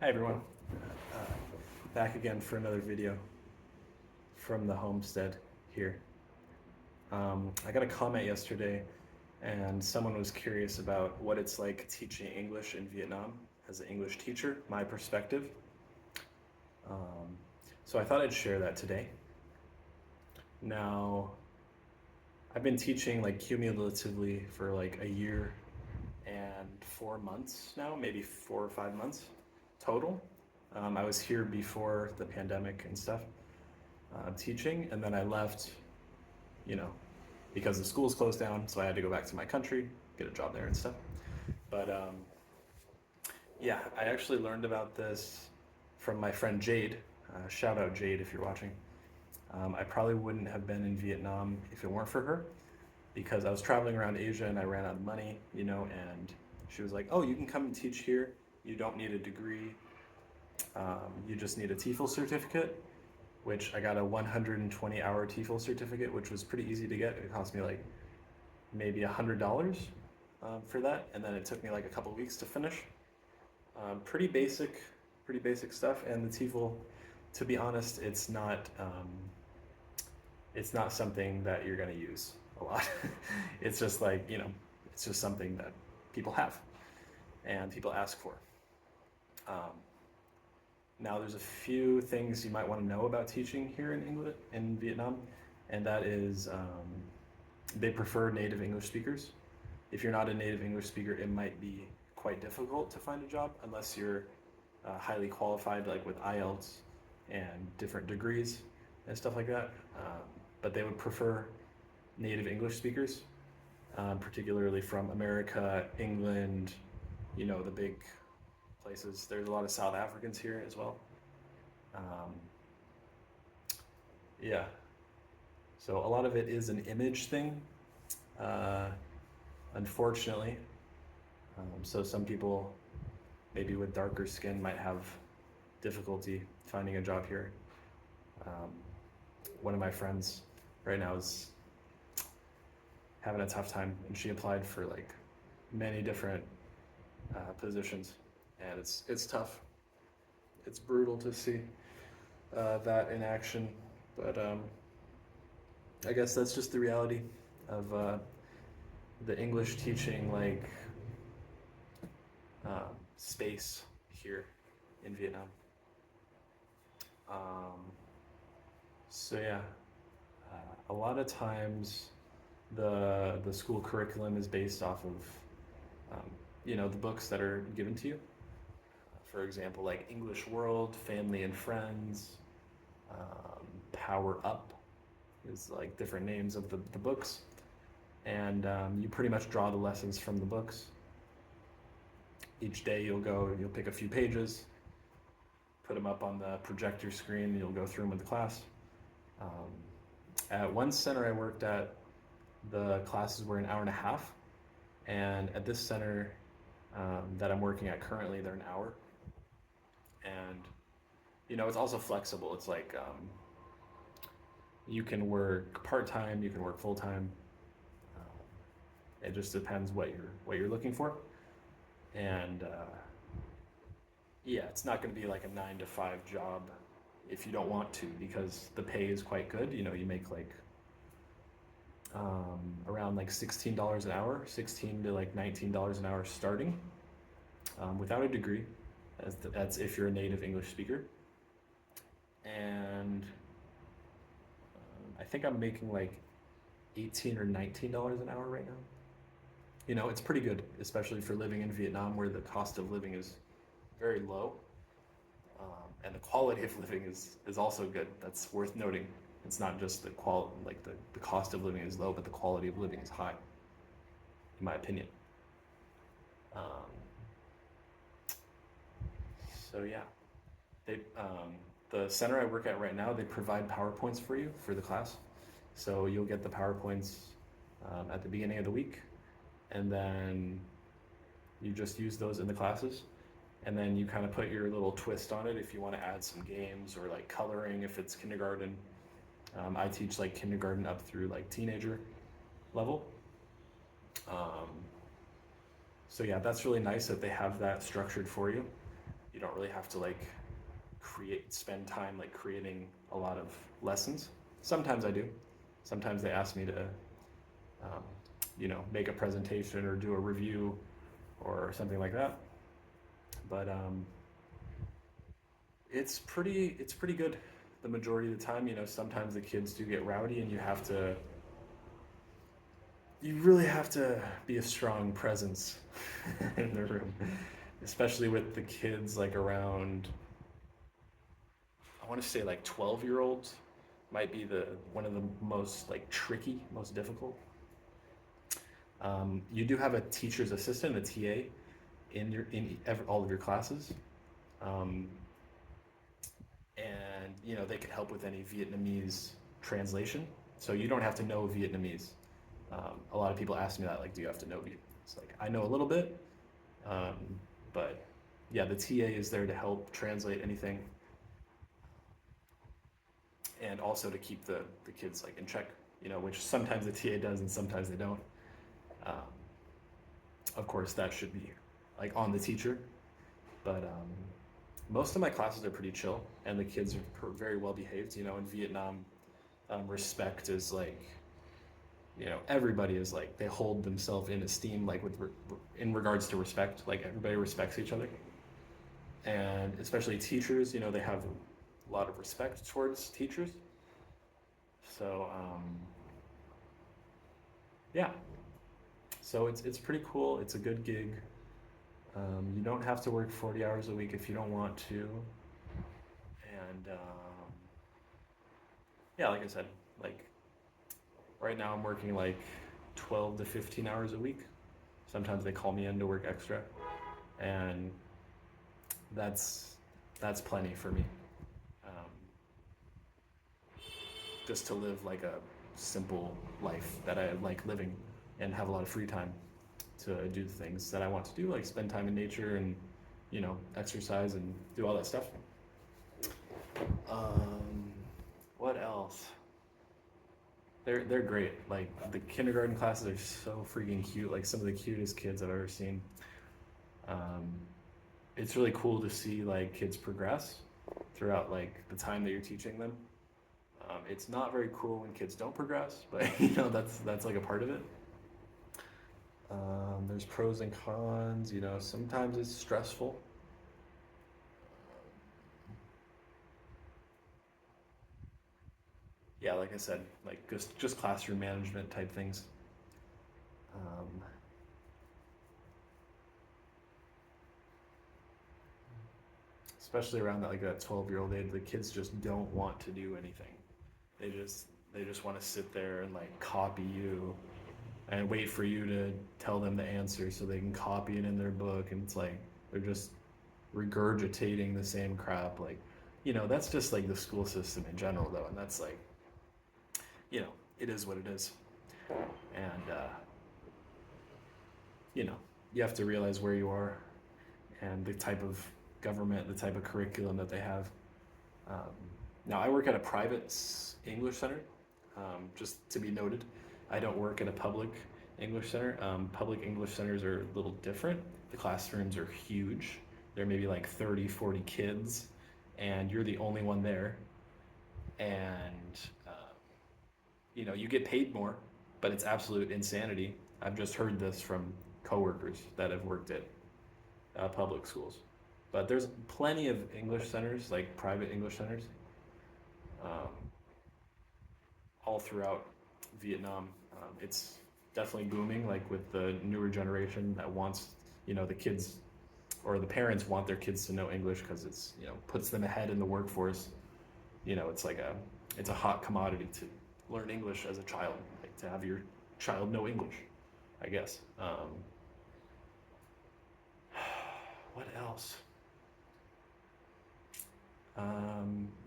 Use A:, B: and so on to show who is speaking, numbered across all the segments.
A: Hi everyone, uh, back again for another video from the homestead here. I got a comment yesterday and someone was curious about what it's like teaching English in Vietnam as an English teacher, my perspective. Um, so I thought I'd share that today. Now, I've been teaching like cumulatively for like a year and 4 months now, maybe 4 or 5 months total. I was here before the pandemic and stuff, teaching, and then I left, you know, because the schools closed down, so I had to go back to my country, get a job there and stuff. But yeah, I actually learned about this from my friend Jade. Shout out Jade if you're watching. I probably wouldn't have been in Vietnam if it weren't for her, because I was traveling around Asia and I ran out of money, and she was like, "Oh, you can come and teach here. You don't need a degree. You just need a TEFL certificate," which I got a 120-hour TEFL certificate, which was pretty easy to get. It cost me like maybe $100 for that, and then it took me like a couple weeks to finish. Pretty basic, pretty basic stuff. And the TEFL, to be honest, it's not something that you're going to use a lot. It's just like, it's just something that people have and people ask for. Um, Now, there's a few things you might want to know about teaching here in England, in Vietnam, and that is they prefer native English speakers. If you're not a native English speaker, it might be quite difficult to find a job unless you're highly qualified, like with IELTS and different degrees and stuff like that. But they would prefer native English speakers, particularly from America, England, the big places. There's a lot of South Africans here as well. Um, yeah, so a lot of it is an image thing, uh, unfortunately. So some people, maybe with darker skin, might have difficulty finding a job here. Um, One of my friends right now is having a tough time, and she applied for like many different positions, and it's tough. It's brutal to see that in action, but I guess that's just the reality of the English teaching space here in Vietnam. Um, so yeah, a lot of times the school curriculum is based off of the books that are given to you. For example, like English World, Family and Friends, Power Up is like different names of the books, and you pretty much draw the lessons from the books. Each day you'll pick a few pages, put them up on the projector screen, and you'll go through them with the class. Um, at one center I worked at, the classes were an hour and a half, and at this center that I'm working at currently, they're an hour. And it's also flexible. It's like you can work part-time, you can work full-time. It just depends what you're looking for. And yeah, it's not going to be like a 9 to 5 job if you don't want to, because the pay is quite good. You make like around like $16 an hour, 16 to like $19 an hour starting, without a degree. That's if you're a native English speaker. And I think I'm making like $18 or $19 an hour right now. It's pretty good, especially for living in Vietnam, where the cost of living is very low, and the quality of living is also good. That's worth noting. It's not just the cost of living is low, but the quality of living is high, in my opinion. Um, so yeah, they the center I work at right now, they provide PowerPoints for you for the class. So you'll get the PowerPoints at the beginning of the week, and then you just use those in the classes, and then you kind of put your little twist on it if you want to add some games or like coloring if it's kindergarten. I teach like kindergarten up through like teenager level. Um, so yeah, that's really nice that they have that structured for you. You don't really have to like spend time like creating a lot of lessons. Sometimes I do. Sometimes they ask me to, um, make a presentation or do a review or something like that. But it's pretty good the majority of the time. Sometimes the kids do get rowdy, and you really have to be a strong presence in the room, especially with the kids like around, I want to say like 12-year-olds might be the one of the most like tricky, most difficult. You do have a teacher's assistant, a TA, all of your classes, um, and they can help with any Vietnamese translation. So you don't have to know Vietnamese. A lot of people ask me that, like, do you have to know Vietnamese? Like, I know a little bit, um, but yeah, the TA is there to help translate anything, and also to keep the kids like in check. Which sometimes the TA does and sometimes they don't. Um, of course, that should be like on the teacher, but most of my classes are pretty chill, and the kids are very well behaved. In Vietnam, respect is like, everybody is like, they hold themselves in esteem, like in regards to respect. Like, everybody respects each other, and especially teachers. They have a lot of respect towards teachers. So yeah, so it's pretty cool. It's a good gig. You don't have to work 40 hours a week if you don't want to. And yeah, like I said, like right now I'm working like 12 to 15 hours a week. Sometimes they call me in to work extra, and that's that's plenty for me. Um, just to live like a simple life that I like living, and have a lot of free time to do the things that I want to do, like spend time in nature and exercise and do all that stuff. Um, what else? They're great. Like, the kindergarten classes are so freaking cute. Like, some of the cutest kids I've ever seen. Um, it's really cool to see like kids progress throughout like the time that you're teaching them. It's not very cool when kids don't progress, but that's like a part of it. There's pros and cons. Sometimes it's stressful. Yeah, like I said, like just classroom management type things. Um, Especially around that 12-year-old age, the kids just don't want to do anything. They just want to sit there and like copy you and wait for you to tell them the answer so they can copy it in their book, and it's like they're just regurgitating the same crap. Like, that's just like the school system in general, though, and that's like, it is what it is. And you know you have to realize where you are and the type of government, the type of curriculum that they have. um, Now, I work at a private English center, just to be noted. I don't work at a public English center. Public English centers are a little different. The classrooms are huge. There may be like 30, 40 kids, and you're the only one there. And you get paid more, but it's absolute insanity. I've just heard this from coworkers that have worked at public schools. But there's plenty of English centers, like private English centers, um, all throughout Vietnam. It's definitely booming, like with the newer generation that wants, the kids, or the parents want their kids to know English because it's, puts them ahead in the workforce. It's like it's a hot commodity to learn English as a child, like to have your child know English, I guess. What else?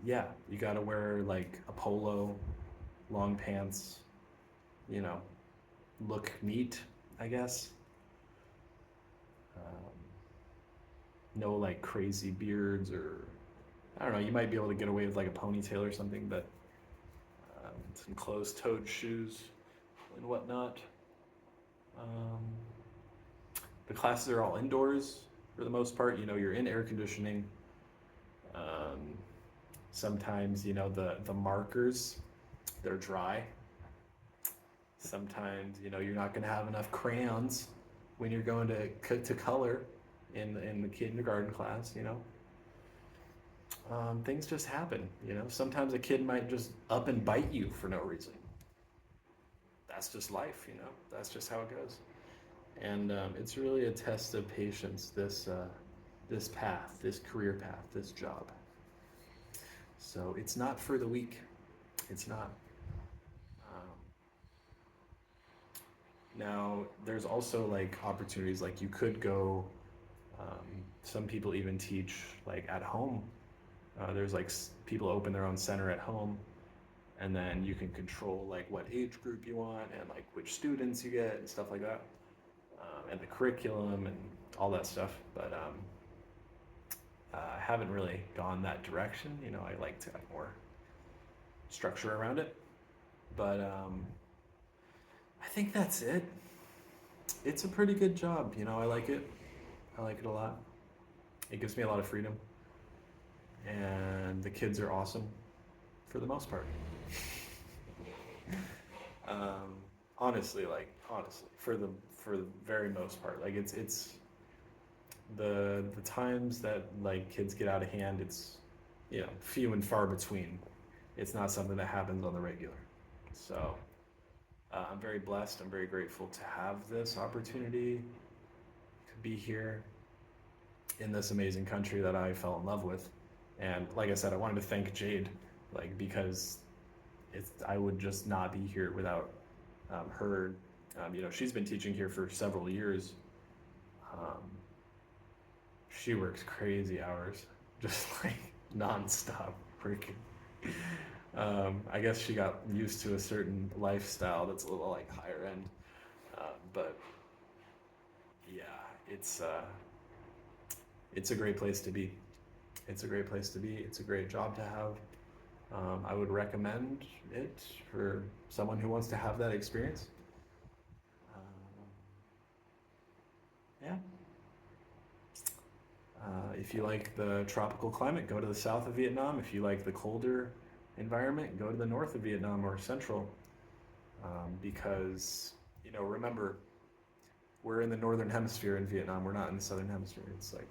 A: Yeah, you gotta wear like a polo, long pants, you know, look neat, I guess. Um, no like crazy beards, or I don't know. You might be able to get away with like a ponytail or something, but some closed-toed shoes and whatnot. Um, the classes are all indoors. for the most part. You're in air conditioning. Um, Sometimes, the markers, they're dry. Sometimes, you're not going to have enough crayons when you're going to color in the kindergarten class. Things just happen. Sometimes a kid might just up and bite you for no reason. That's just life. That's just how it goes. And it's really a test of patience. This path, this career path, this job. So it's not for the weak. It's not. Um, Now, there's also like opportunities, like you could go. Some people even teach like at home. There's like people open their own center at home, and then you can control like what age group you want and like which students you get and stuff like that, and the curriculum and all that stuff. But I haven't really gone that direction. I like to have more structure around it. But I think that's it. It's a pretty good job. I like it. I like it a lot. It gives me a lot of freedom, and the kids are awesome for the most part. um, honestly, for the very most part, like it's the times that like kids get out of hand, it's few and far between. It's not something that happens on the regular. So I'm very blessed. I'm very grateful to have this opportunity to be here in this amazing country that I fell in love with. And like I said, I wanted to thank Jade, like because I would just not be here without her. She's been teaching here for several years. Um, she works crazy hours, just like nonstop working. I guess she got used to a certain lifestyle that's a little like higher end. But yeah, it's a great place to be. It's a great place to be. It's a great job to have. I would recommend it for someone who wants to have that experience. Um, yeah. If you like the tropical climate, go to the south of Vietnam. If you like the colder environment, go to the north of Vietnam or central. Because, remember, we're in the northern hemisphere in Vietnam. We're not in the southern hemisphere. It's like,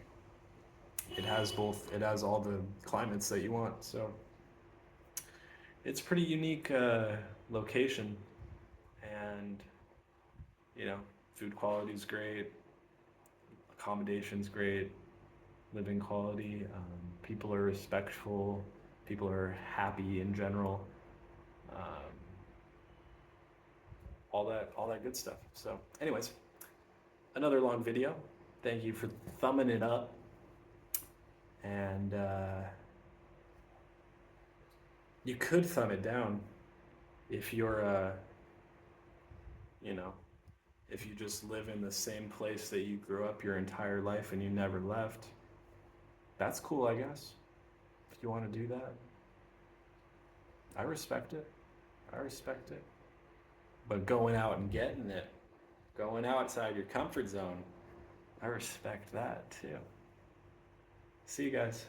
A: it has both, it has all the climates that you want. So it's a pretty unique location. And, you know, food quality is great, accommodation's great, living quality. People are respectful. People are happy in general. Um, all that good stuff. So, anyways, another long video. Thank you for thumbing it up. And you could thumb it down if you're, you know, if you just live in the same place that you grew up your entire life and you never left. That's cool, I guess. If you want to do that, I respect it. I respect it. But going out and getting it, going outside your comfort zone, I respect that too. See you guys.